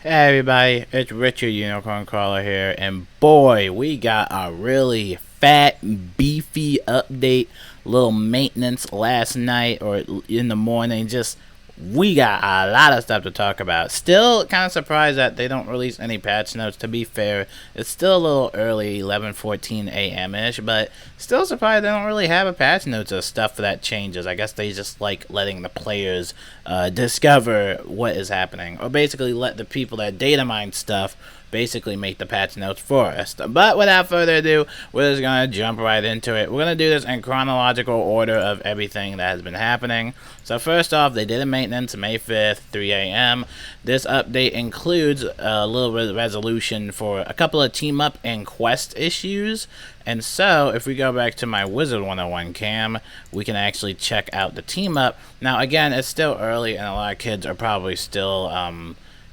Hey everybody, it's Richard Unicorn Crawler here, and boy, we got a really fat, beefy update, little maintenance last night or in the morning. We got a lot of stuff to talk about. Still kind of surprised that they don't release any patch notes. To be fair, it's still a little early, 11:14 a.m. ish, but still surprised they don't really have a patch notes of stuff that changes. I guess they just like letting the players discover what is happening, or basically let the people that data mine stuff basically make the patch notes for us. But without further ado, we're just gonna jump right into it. We're gonna do this in chronological order of everything that has been happening. So first off, they did a maintenance May 5th, 3 a.m. This update includes a little bit of resolution for a couple of team up and quest issues. And so, if we go back to my Wizard101 cam, we can actually check out the team up. Now, again, it's still early, and a lot of kids are probably still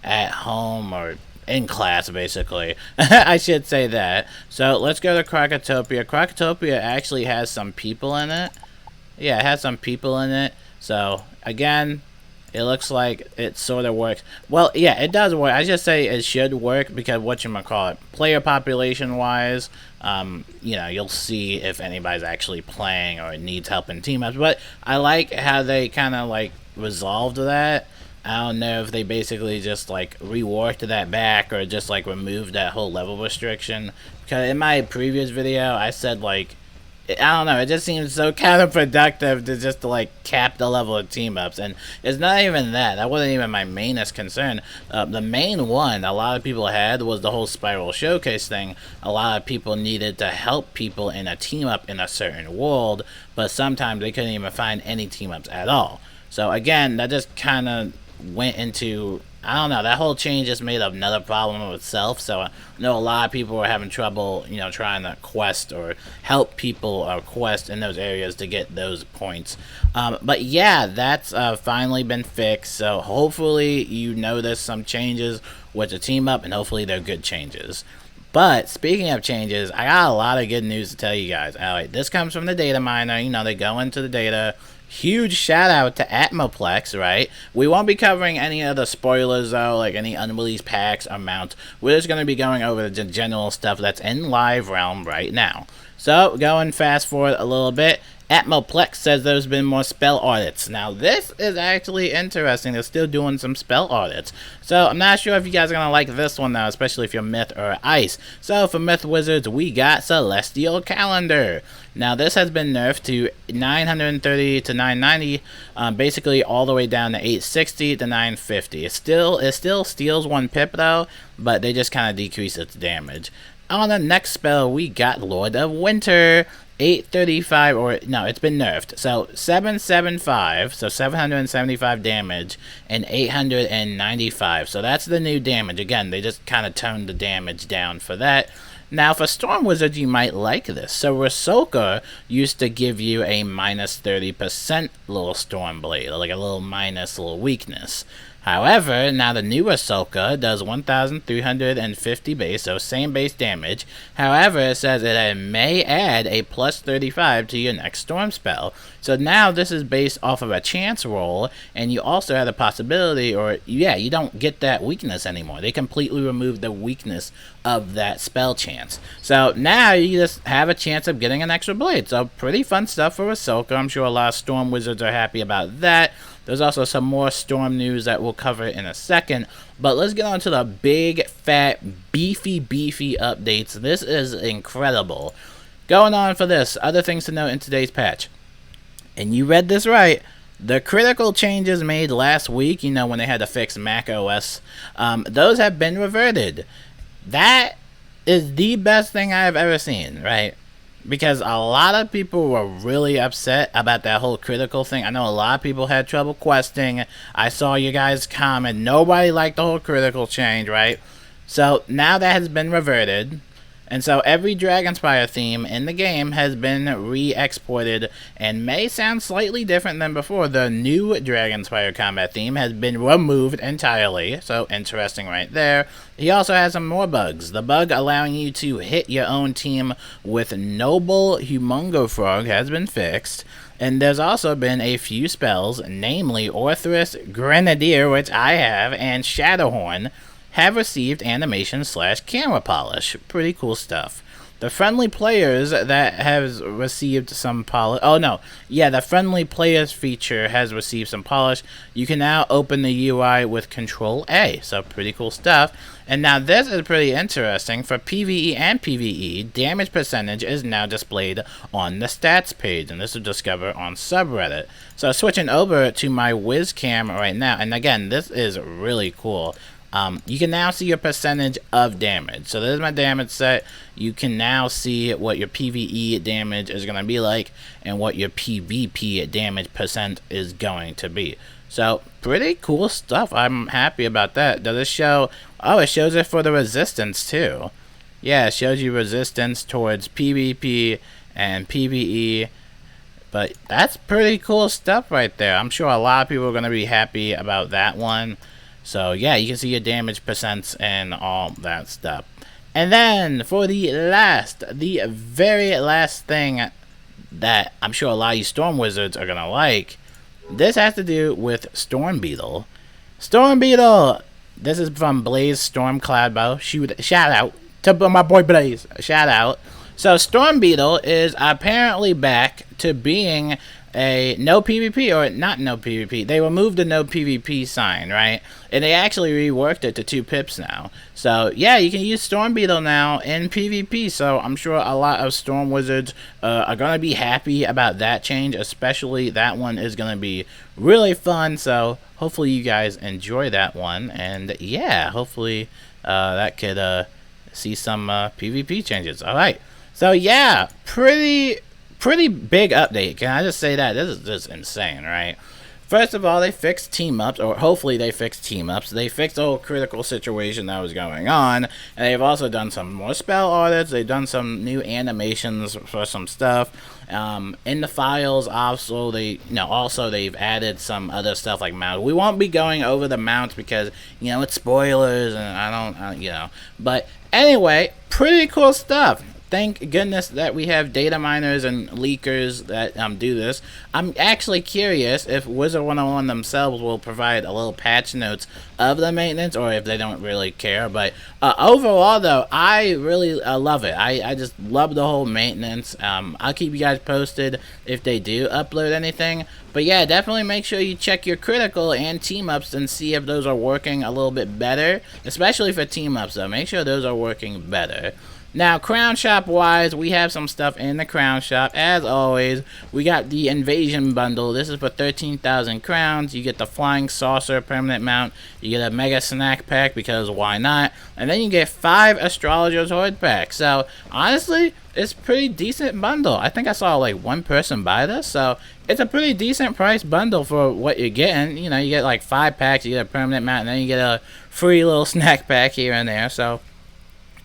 at home or in class, basically. I should say that. So, let's go to Krokotopia. Krokotopia actually has some people in it. Yeah, it has some people in it. So, again, it looks like it sort of works. Well, yeah, it does work. I just say it should work because whatchamacallit, player population wise, you'll see if anybody's actually playing or needs help in team ups. But I like how they kind of like resolved that. I don't know if they basically just like reworked that back or just like removed that whole level restriction. Because in my previous video, I said like, I don't know, it just seems so counterproductive to just like cap the level of team ups, and it's not even that. That wasn't even my mainest concern. The main one a lot of people had was the whole spiral showcase thing. A lot of people needed to help people in a team up in a certain world, but sometimes they couldn't even find any team ups at all. So again, that just kind of went into, I don't know, that whole change just made another problem of itself. So I know a lot of people were having trouble, trying to quest or help people or quest in those areas to get those points. But yeah, that's finally been fixed. So hopefully you notice some changes with the team up, and hopefully they're good changes. But speaking of changes, I got a lot of good news to tell you guys. Alright, this comes from the data miner. They go into the data. Huge shout out to Atmoplex, right? We won't be covering any of the spoilers though, like any unreleased packs or mounts. We're just going to be going over the general stuff that's in live realm right now. So, going fast forward a little bit, Atmoplex says there's been more spell audits. Now, this is actually interesting. They're still doing some spell audits. So, I'm not sure if you guys are going to like this one now, especially if you're Myth or Ice. So, for Myth Wizards, we got Celestial Calendar. Now, this has been nerfed to 930 to 990, basically all the way down to 860 to 950. It still steals 1 pip, though, but they just kind of decrease its damage. On the next spell, we got Lord of Winter. 835, or no, it's been nerfed. So 775, so 775 damage, and 895. So that's the new damage. Again, they just kind of toned the damage down for that. Now, for Storm Wizards, you might like this. So Rasoka used to give you a minus 30% little Storm Blade, like a little minus little weakness. However, now the new Ahsoka does 1,350 base, so same base damage. However, it says that it may add a plus 35 to your next storm spell. So now this is based off of a chance roll, and you also have the possibility, or yeah, you don't get that weakness anymore. They completely removed the weakness of that spell chance. So now you just have a chance of getting an extra blade. So pretty fun stuff for Ahsoka. I'm sure a lot of Storm Wizards are happy about that. There's also some more Storm news that we'll cover in a second. But let's get on to the big, fat, beefy updates. This is incredible. Going on for this, other things to note in today's patch. And you read this right. The critical changes made last week, when they had to fix Mac OS, those have been reverted. That is the best thing I've ever seen, right? Because a lot of people were really upset about that whole critical thing. I know a lot of people had trouble questing. I saw you guys comment. Nobody liked the whole critical change, right? So now that has been reverted. And so every Dragonspire theme in the game has been re-exported and may sound slightly different than before. The new Dragonspire combat theme has been removed entirely, so interesting right there. He also has some more bugs. The bug allowing you to hit your own team with Noble Humongo Frog has been fixed. And there's also been a few spells, namely Orthrus Grenadier, which I have, and Shadowhorn, have received animation / camera polish. Pretty cool stuff. The friendly players that has received some polish. Oh no, yeah, the friendly players feature has received some polish. You can now open the UI with Control A, so pretty cool stuff. And now this is pretty interesting. For PvE and PvE, damage percentage is now displayed on the stats page, and this is discovered on subreddit. So switching over to my Wizcam right now, and again, this is really cool. You can now see your percentage of damage. So there's my damage set. You can now see what your PvE damage is going to be like and what your PvP damage percent is going to be. So pretty cool stuff. I'm happy about that. Does it show? Oh, it shows it for the resistance too. Yeah, it shows you resistance towards PvP and PvE. But that's pretty cool stuff right there. I'm sure a lot of people are going to be happy about that one. So yeah, you can see your damage percents and all that stuff. And then for the very last thing that I'm sure a lot of you Storm Wizards are going to like, this has to do with Storm Beetle. Storm Beetle! This is from Blaze Storm Cloudbow. Shout out to my boy Blaze. Shout out. So Storm Beetle is apparently back to being a no PvP, or not no PvP. They removed the no PvP sign, right? And they actually reworked it to 2 pips now. So yeah, you can use Storm Beetle now in PvP. So I'm sure a lot of Storm Wizards are going to be happy about that change. Especially that one is going to be really fun. So hopefully you guys enjoy that one. And yeah, hopefully that could see some PvP changes. Alright, so yeah, pretty big update. Can I just say that? This is just insane, right? First of all, they fixed team-ups, or hopefully they fixed team-ups. They fixed the whole critical situation that was going on, and they've also done some more spell audits. They've done some new animations for some stuff. In the files, also they've added some other stuff like mounts. We won't be going over the mounts because it's spoilers, and I don't. But anyway, pretty cool stuff. Thank goodness that we have data miners and leakers that do this. I'm actually curious if Wizard101 themselves will provide a little patch notes of the maintenance, or if they don't really care. But overall, though, I really love it. I just love the whole maintenance. I'll keep you guys posted if they do upload anything. But yeah, definitely make sure you check your critical and team-ups and see if those are working a little bit better. Especially for team-ups, though. Make sure those are working better. Now, Crown Shop wise, we have some stuff in the Crown Shop. As always, we got the Invasion Bundle. This is for 13,000 crowns. You get the Flying Saucer permanent mount. You get a Mega Snack Pack, because why not? And then you get 5 Astrologer's Horde packs. So, honestly, it's a pretty decent bundle. I think I saw like 1 person buy this. So, it's a pretty decent price bundle for what you're getting. You get like 5 packs, you get a permanent mount, and then you get a free little snack pack here and there. So,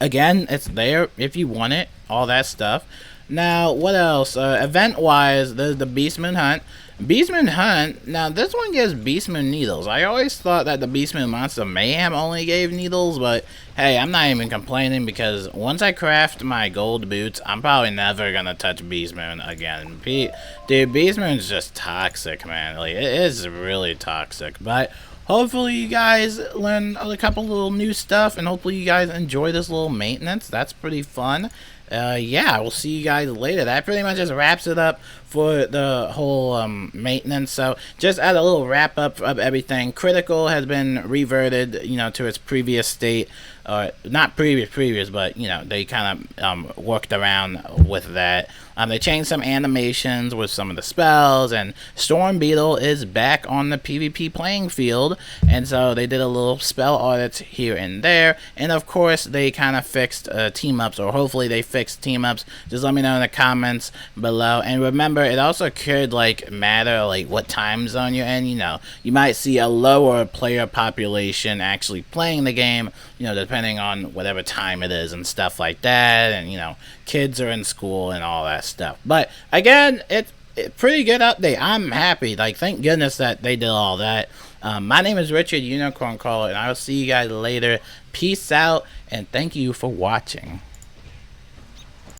again, it's there if you want it, all that stuff. Now, what else? Event-wise, there's the Beastman Hunt. Beastman Hunt, now this one gives Beastman needles. I always thought that the Beastman Monster Mayhem only gave needles, but hey, I'm not even complaining, because once I craft my gold boots, I'm probably never gonna touch Beastman again. Dude, Beastman's just toxic, man. Like, it is really toxic, but hopefully you guys learn a couple little new stuff, and hopefully you guys enjoy this little maintenance. That's pretty fun. Yeah, we'll see you guys later. That pretty much just wraps it up for the whole maintenance. So just as a little wrap up of everything, Critical has been reverted, to its previous state. Not previous, but they kind of worked around with that. They changed some animations with some of the spells, and Storm Beetle is back on the PvP playing field, and so they did a little spell audits here and there, and of course they kind of fixed team-ups, or hopefully they fixed team-ups. Just let me know in the comments below, and remember, it also could matter what time zone you're in. You might see a lower player population actually playing the game, depending on whatever time it is and stuff like that, and kids are in school and all that stuff. But again, it's a pretty good update. I'm happy. Thank goodness that they did all that. My name is Richard, Unicorn Caller, and I'll see you guys later. Peace out, and thank you for watching.